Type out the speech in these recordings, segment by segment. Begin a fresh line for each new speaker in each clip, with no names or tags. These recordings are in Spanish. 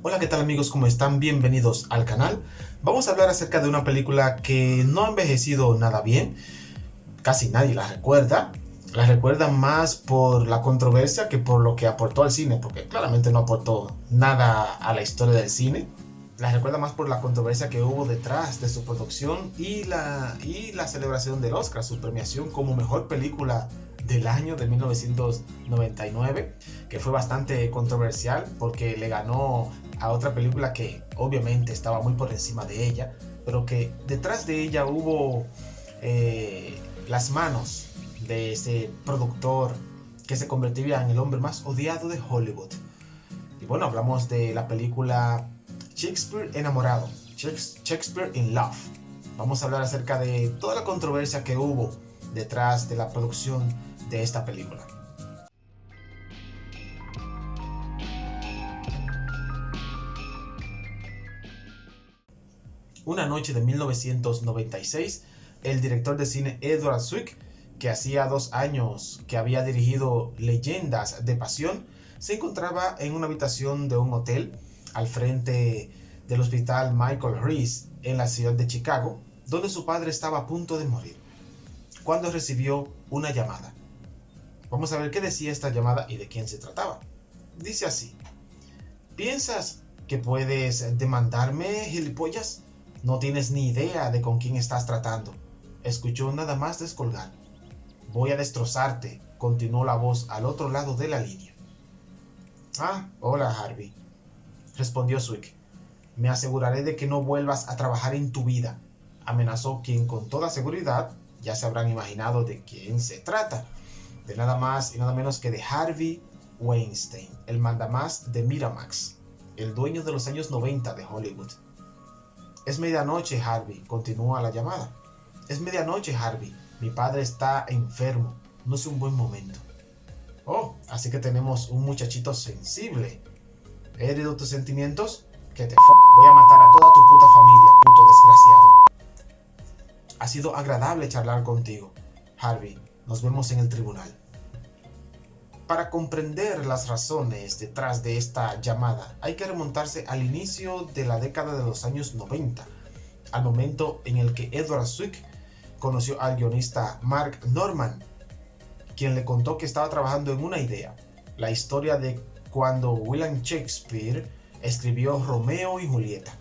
Hola, ¿qué tal amigos? ¿Cómo están? Bienvenidos al canal. Vamos a hablar acerca de una película que no ha envejecido nada bien. Casi nadie la recuerda. La recuerda más por la controversia que por lo que aportó al cine, porque claramente no aportó nada a la historia del cine. La recuerda más por la controversia que hubo detrás de su producción y la celebración del Oscar, su premiación como mejor película del año de 1999, que fue bastante controversial porque le ganó a otra película que obviamente estaba muy por encima de ella, pero que detrás de ella hubo las manos de ese productor que se convertiría en el hombre más odiado de Hollywood. Y bueno, hablamos de la película Shakespeare enamorado, Shakespeare in Love. Vamos a hablar acerca de toda la controversia que hubo detrás de la producción de esta película. Una noche de 1996, el director de cine Edward Zwick, que hacía 2 años que había dirigido Leyendas de Pasión, se encontraba en una habitación de un hotel al frente del hospital Michael Reese en la ciudad de Chicago, donde su padre estaba a punto de morir, cuando recibió una llamada. Vamos a ver qué decía esta llamada y de quién se trataba. Dice así: ¿piensas que puedes demandarme, gilipollas? No tienes ni idea de con quién estás tratando. Escuchó nada más descolgar. Voy a destrozarte, continuó la voz al otro lado de la línea. Ah, hola Harvey, respondió Zwick. Me aseguraré de que no vuelvas a trabajar en tu vida, amenazó quien con toda seguridad ya se habrán imaginado de quién se trata. De nada más y nada menos que de Harvey Weinstein, el mandamás de Miramax, el dueño de los años 90 de Hollywood. Es medianoche, Harvey, continúa la llamada. Es medianoche, Harvey. Mi padre está enfermo. No es un buen momento. Oh, así que tenemos un muchachito sensible. ¿He herido tus sentimientos? Que te voy a matar a toda tu puta familia, puto desgraciado. Ha sido agradable charlar contigo, Harvey. Nos vemos en el tribunal. Para comprender las razones detrás de esta llamada, hay que remontarse al inicio de la década de los años 90, al momento en el que Edward Zwick conoció al guionista Mark Norman, quien le contó que estaba trabajando en una idea, la historia de cuando William Shakespeare escribió Romeo y Julieta.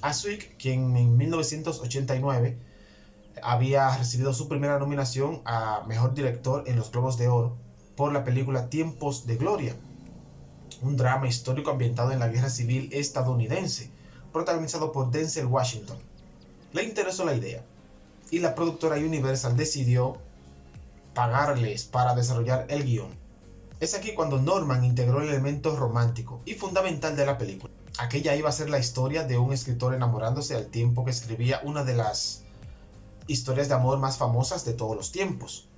A Zwick, quien en 1989 había recibido su primera nominación a Mejor Director en los Globos de Oro por la película Tiempos de Gloria, un drama histórico ambientado en la Guerra Civil estadounidense, protagonizado por Denzel Washington. Le interesó la idea, y la productora Universal decidió pagarles para desarrollar el guión. Es aquí cuando Norman integró el elemento romántico y fundamental de la película. Aquella iba a ser la historia de un escritor enamorándose al tiempo que escribía una de las historias de amor más famosas de todos los tiempos.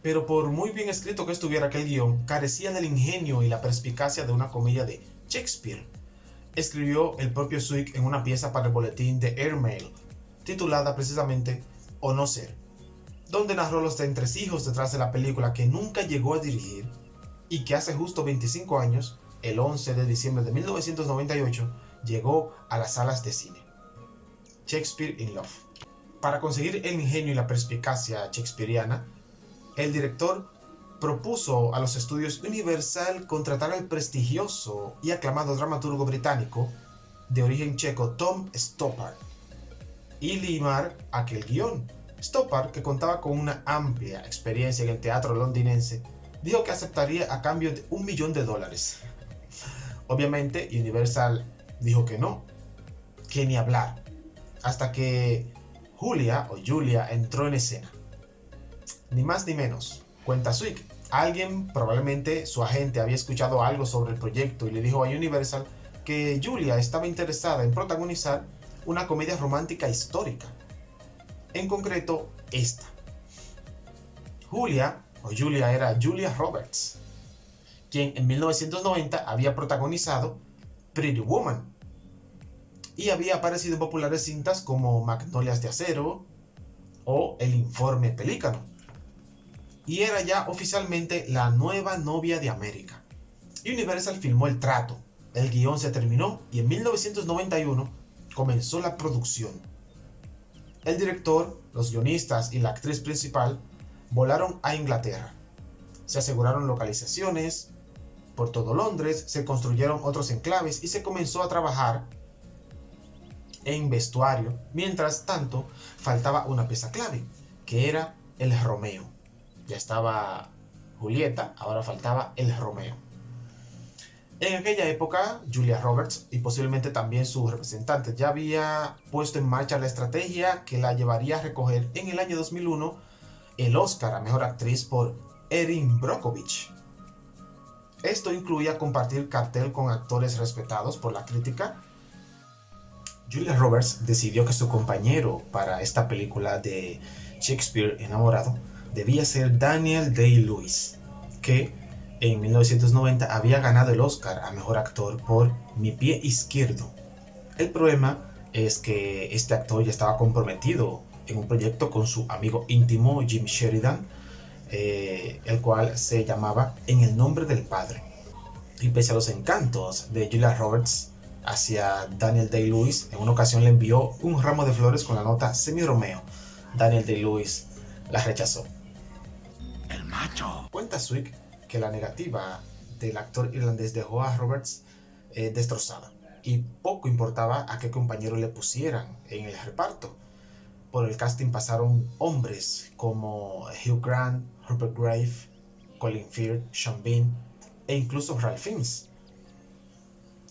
Pero por muy bien escrito que estuviera aquel guión, carecía del ingenio y la perspicacia de una comedia de Shakespeare. Escribió el propio Zwick en una pieza para el boletín de Airmail, titulada precisamente O no ser, donde narró los entresijos detrás de la película que nunca llegó a dirigir y que hace justo 25 años, el 11 de diciembre de 1998, llegó a las salas de cine. Shakespeare in Love. Para conseguir el ingenio y la perspicacia shakespeariana, el director propuso a los estudios Universal contratar al prestigioso y aclamado dramaturgo británico de origen checo Tom Stoppard y limar aquel guión. Stoppard, que contaba con una amplia experiencia en el teatro londinense, dijo que aceptaría a cambio de $1 millón. Obviamente Universal dijo que no, que ni hablar, hasta que Julia entró en escena. Ni más ni menos, cuenta Zwick. Alguien, probablemente su agente, había escuchado algo sobre el proyecto y le dijo a Universal que Julia estaba interesada en protagonizar una comedia romántica histórica. En concreto, esta. Julia era Julia Roberts, quien en 1990 había protagonizado Pretty Woman y había aparecido en populares cintas como Magnolias de Acero o El Informe Pelícano. Y era ya oficialmente la nueva novia de América. Universal firmó el trato, El guión se terminó y en 1991 comenzó la producción. El director, los guionistas y la actriz principal volaron a Inglaterra. Se aseguraron localizaciones por todo Londres, se construyeron otros enclaves y se comenzó a trabajar en vestuario. Mientras tanto, faltaba una pieza clave, que era el Romeo. Ya estaba Julieta, ahora faltaba el Romeo. En aquella época, Julia Roberts y posiblemente también su representante ya había puesto en marcha la estrategia que la llevaría a recoger en el año 2001 el Oscar a Mejor Actriz por Erin Brockovich. Esto incluía compartir cartel con actores respetados por la crítica. Julia Roberts decidió que su compañero para esta película de Shakespeare enamorado debía ser Daniel Day-Lewis, que en 1990 había ganado el Oscar a Mejor Actor por Mi pie izquierdo. El problema es que este actor ya estaba comprometido en un proyecto con su amigo íntimo Jim Sheridan, el cual se llamaba En el nombre del Padre. Y pese a los encantos de Julia Roberts hacia Daniel Day-Lewis, en una ocasión le envió un ramo de flores con la nota Semi Romeo. Daniel Day-Lewis la rechazó. El macho. Cuenta Swick que la negativa del actor irlandés dejó a Roberts destrozada y poco importaba a qué compañero le pusieran en el reparto. Por el casting pasaron hombres como Hugh Grant, Rupert Graves, Colin Firth, Sean Bean e incluso Ralph Fiennes.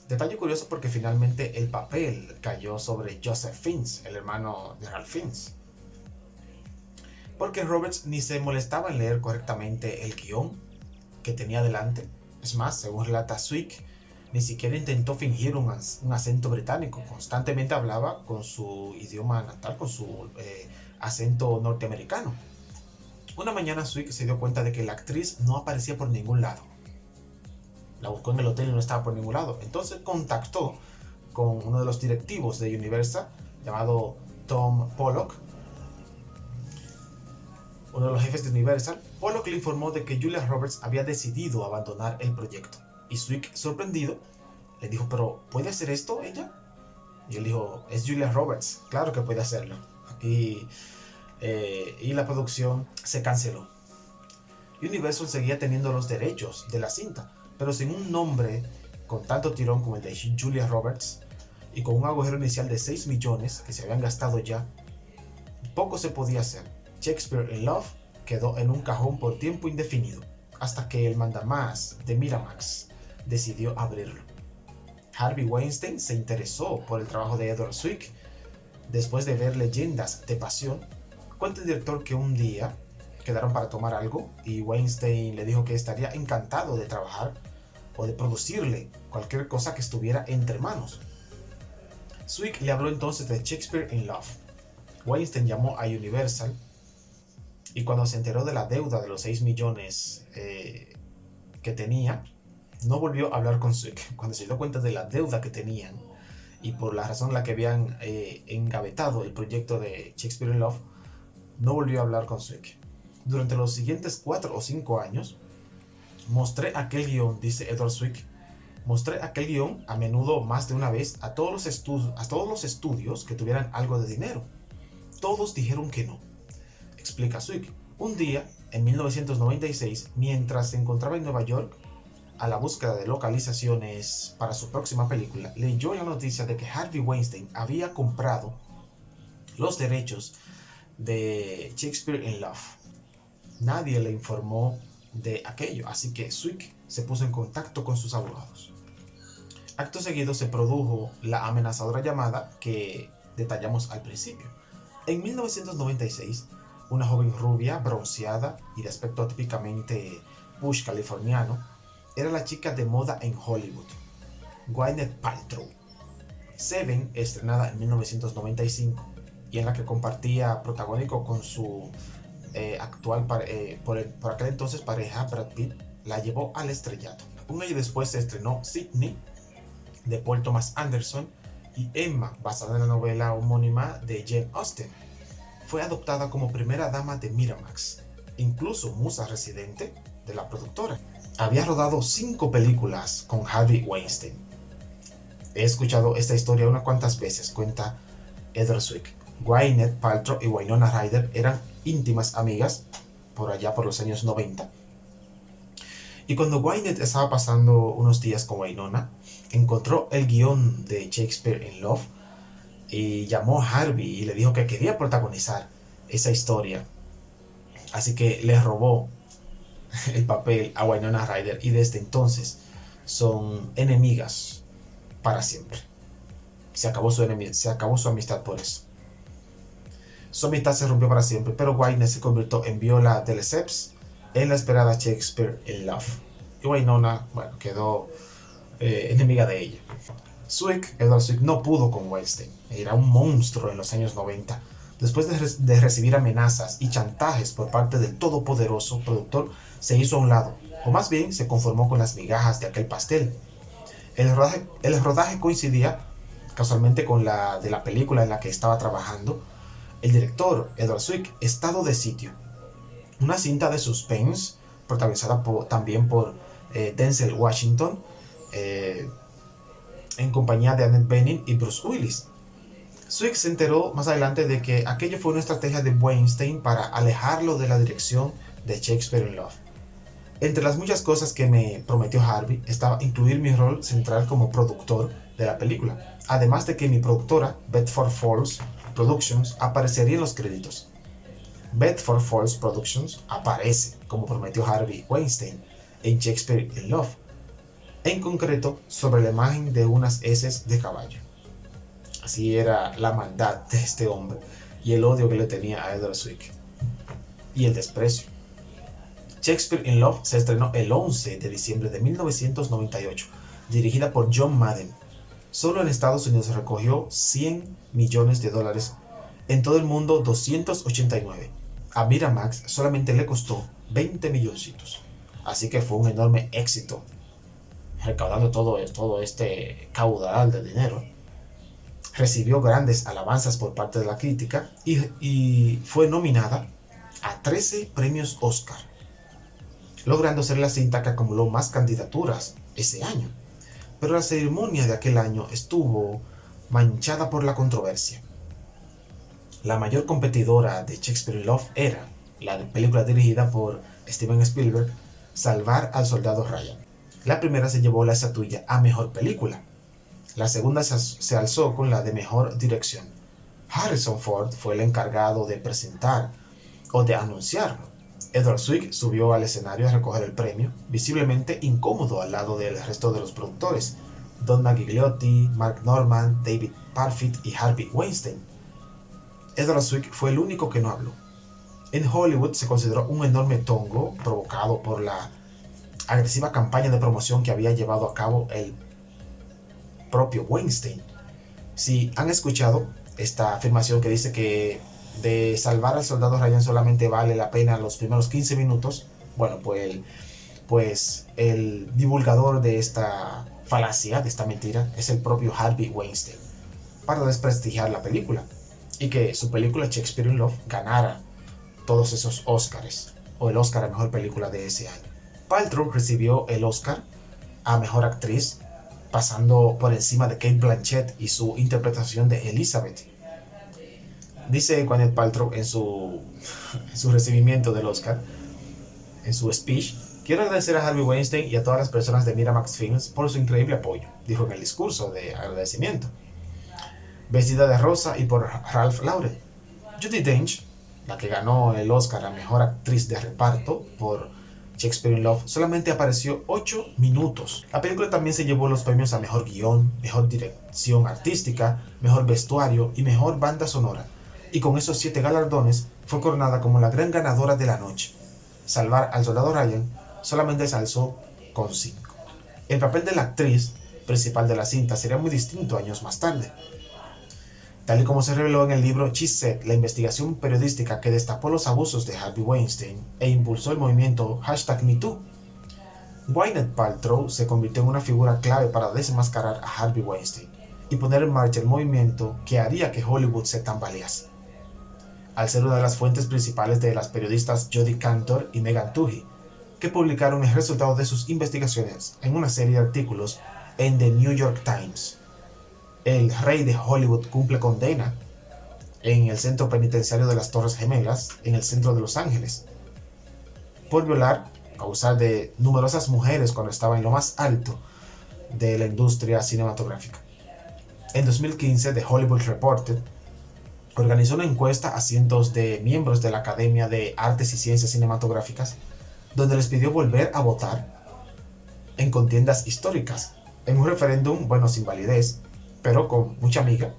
Detalle curioso porque finalmente el papel cayó sobre Joseph Fiennes, el hermano de Ralph Fiennes. Porque Roberts ni se molestaba en leer correctamente el guión que tenía delante. Es más, según relata Swick, ni siquiera intentó fingir un acento británico. Constantemente hablaba con su idioma natal, con su acento norteamericano. Una mañana Swick se dio cuenta de que la actriz no aparecía por ningún lado. La buscó en el hotel y no estaba por ningún lado. Entonces contactó con uno de los directivos de Universal, llamado Tom Pollock, uno de los jefes de Universal. Pollock le informó de que Julia Roberts había decidido abandonar el proyecto. Y Swick, sorprendido, le dijo, ¿pero puede hacer esto ella? Y él dijo, es Julia Roberts, claro que puede hacerlo. Y la producción se canceló. Universal seguía teniendo los derechos de la cinta, pero sin un nombre con tanto tirón como el de Julia Roberts y con un agujero inicial de 6 millones que se habían gastado ya, poco se podía hacer. Shakespeare in Love quedó en un cajón por tiempo indefinido, hasta que el mandamás de Miramax decidió abrirlo. Harvey Weinstein se interesó por el trabajo de Edward Swick después de ver Leyendas de Pasión. Cuenta el director que un día quedaron para tomar algo y Weinstein le dijo que estaría encantado de trabajar o de producirle cualquier cosa que estuviera entre manos. Swick le habló entonces de Shakespeare in Love. Weinstein llamó a Universal y cuando se enteró de la deuda de los 6 millones que tenía, no volvió a hablar con Swick. Cuando se dio cuenta de la deuda que tenían y por la razón en la que habían engavetado el proyecto de Shakespeare in Love, no volvió a hablar con Swick. Durante los siguientes 4 o 5 años, mostré aquel guión, dice Edward Swick, mostré aquel guión a menudo más de una vez a todos los estudios que tuvieran algo de dinero. Todos dijeron que no. Explica Swick. Un día, en 1996, mientras se encontraba en Nueva York a la búsqueda de localizaciones para su próxima película, leyó la noticia de que Harvey Weinstein había comprado los derechos de Shakespeare in Love. Nadie le informó de aquello, así que Swick se puso en contacto con sus abogados. Acto seguido se produjo la amenazadora llamada que detallamos al principio. En 1996, una joven rubia, bronceada y de aspecto típicamente bush californiano, era la chica de moda en Hollywood, Gwyneth Paltrow. Seven, estrenada en 1995 y en la que compartía protagónico con su por aquel entonces pareja Brad Pitt, la llevó al estrellato. Un año después se estrenó Sydney, de Paul Thomas Anderson, y Emma, basada en la novela homónima de Jane Austen. Fue adoptada como primera dama de Miramax, incluso musa residente de la productora. Había rodado 5 películas con Harvey Weinstein. he escuchado esta historia unas cuantas veces, cuenta Edward Zwick. Gwyneth Paltrow y Winona Ryder eran íntimas amigas por allá por los años 90. Y cuando Gwyneth estaba pasando unos días con Winona, encontró el guión de Shakespeare in Love y llamó a Harvey y le dijo que quería protagonizar esa historia. Así que le robó el papel a Winona Ryder y desde entonces son enemigas para siempre. Se acabó su amistad por eso. Su amistad se rompió para siempre, pero Gwyneth se convirtió en Viola de Lesseps en la esperada Shakespeare in Love. Y Winona, bueno, quedó enemiga de ella. Edward Zwick no pudo con Weinstein. Era un monstruo en los años 90. Después de recibir amenazas y chantajes por parte del todopoderoso productor, se hizo a un lado, o más bien se conformó con las migajas de aquel pastel. El rodaje coincidía casualmente con la de la película en la que estaba trabajando el director Edward Zwick, Estado de Sitio, una cinta de suspense protagonizada también por Denzel Washington, en compañía de Annette Bening y Bruce Willis. Zwick se enteró más adelante de que aquello fue una estrategia de Weinstein para alejarlo de la dirección de Shakespeare in Love. Entre las muchas cosas que me prometió Harvey estaba incluir mi rol central como productor de la película, además de que mi productora, Bedford Falls Productions, aparecería en los créditos. Bedford Falls Productions aparece, como prometió Harvey Weinstein, en Shakespeare in Love, en concreto sobre la imagen de unas heces de caballo. Así era la maldad de este hombre y el odio que le tenía a Edward Zwick y el desprecio. Shakespeare in Love se estrenó el 11 de diciembre de 1998, dirigida por John Madden. Solo en Estados Unidos recogió $100 millones, en todo el mundo 289. A Miramax solamente le costó 20 milloncitos, así que fue un enorme éxito, recaudando todo este caudal de dinero. Recibió grandes alabanzas por parte de la crítica y fue nominada a 13 premios Oscar, logrando ser la cinta que acumuló más candidaturas ese año. Pero la ceremonia de aquel año estuvo manchada por la controversia. La mayor competidora de Shakespeare in Love era la película dirigida por Steven Spielberg, Salvar al Soldado Ryan. La primera se llevó la estatuilla a Mejor Película. La segunda se alzó con la de Mejor Dirección. Harrison Ford fue el encargado de presentar o de anunciarlo. Edward Zwick subió al escenario a recoger el premio, visiblemente incómodo al lado del resto de los productores, Don Magliotti, Mark Norman, David Parfit y Harvey Weinstein. Edward Zwick fue el único que no habló. En Hollywood se consideró un enorme tongo provocado por la agresiva campaña de promoción que había llevado a cabo el propio Weinstein. Si han escuchado esta afirmación que dice que de Salvar al Soldado Ryan solamente vale la pena los primeros 15 minutos, bueno, pues el divulgador de esta falacia, de esta mentira, es el propio Harvey Weinstein, para desprestigiar la película y que su película Shakespeare in Love ganara todos esos Oscars, o el Oscar a Mejor Película de ese año. Paltrow recibió el Oscar a Mejor Actriz, pasando por encima de Cate Blanchett y su interpretación de Elizabeth. Dice Gwyneth Paltrow en su recibimiento del Oscar, en su speech: quiero agradecer a Harvey Weinstein y a todas las personas de Miramax Films por su increíble apoyo, dijo en el discurso de agradecimiento, vestida de rosa y por Ralph Lauren. Judi Dench, la que ganó el Oscar a Mejor Actriz de Reparto por Shakespeare in Love, solamente apareció 8 minutos. La película también se llevó los premios a Mejor Guión, Mejor Dirección Artística, Mejor Vestuario y Mejor Banda Sonora, y con esos 7 galardones fue coronada como la gran ganadora de la noche. Salvar al Soldado Ryan solamente se alzó con 5. El papel de la actriz principal de la cinta sería muy distinto años más tarde. Tal y como se reveló en el libro She Said, la investigación periodística que destapó los abusos de Harvey Weinstein e impulsó el movimiento #MeToo, Gwyneth Paltrow se convirtió en una figura clave para desenmascarar a Harvey Weinstein y poner en marcha el movimiento que haría que Hollywood se tambalease. Al ser una de las fuentes principales de las periodistas Jodi Kantor y Megan Twohey, que publicaron el resultado de sus investigaciones en una serie de artículos en The New York Times. el rey de Hollywood cumple condena en el centro penitenciario de las Torres Gemelas, en el centro de Los Ángeles, por violar, abusar de numerosas mujeres cuando estaba en lo más alto de la industria cinematográfica. En 2015, The Hollywood Reporter organizó una encuesta a cientos de miembros de la Academia de Artes y Ciencias Cinematográficas, donde les pidió volver a votar en contiendas históricas, en un referéndum, bueno, sin validez, pero con mucha amiga,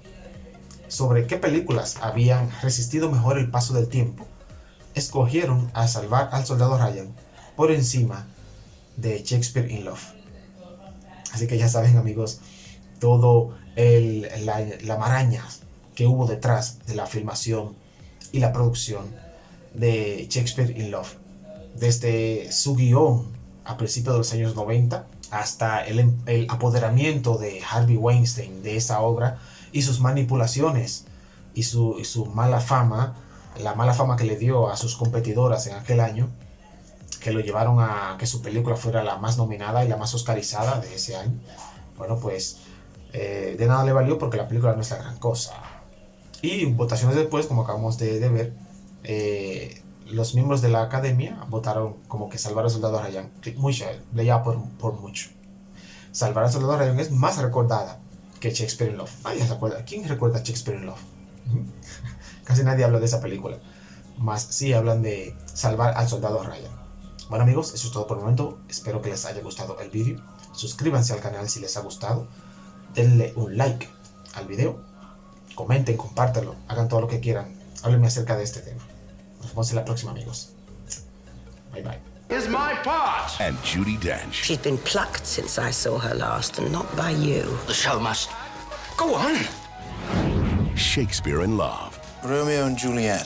sobre qué películas habían resistido mejor el paso del tiempo. Escogieron a Salvar al Soldado Ryan por encima de Shakespeare in Love. Así que ya saben, amigos, todo la maraña que hubo detrás de la filmación y la producción de Shakespeare in Love. Desde su guión a principios de los años 90 hasta el apoderamiento de Harvey Weinstein de esa obra y sus manipulaciones y su mala fama, la mala fama que le dio a sus competidoras en aquel año, que lo llevaron a que su película fuera la más nominada y la más oscarizada de ese año. Bueno, pues de nada le valió porque la película no es la gran cosa. Y votaciones después, como acabamos de ver, los miembros de la academia votaron como que Salvar al Soldado Ryan, leía por mucho. Salvar al Soldado Ryan es más recordada que Shakespeare in Love. Nadie se acuerda. ¿Quién recuerda Shakespeare in Love? Casi nadie habla de esa película. Más sí hablan de Salvar al Soldado Ryan. Bueno, amigos, eso es todo por el momento. Espero que les haya gustado el vídeo. Suscríbanse al canal si les ha gustado. Denle un like al video. Comenten, compártanlo. Hagan todo lo que quieran. Háblenme acerca de este tema. Nos vemos en la próxima, amigos. Bye bye.
Is my part.
And Judi Dench.
She's been plucked since I saw her last, and not by you.
The show must go on.
Shakespeare in Love.
Romeo and Juliet.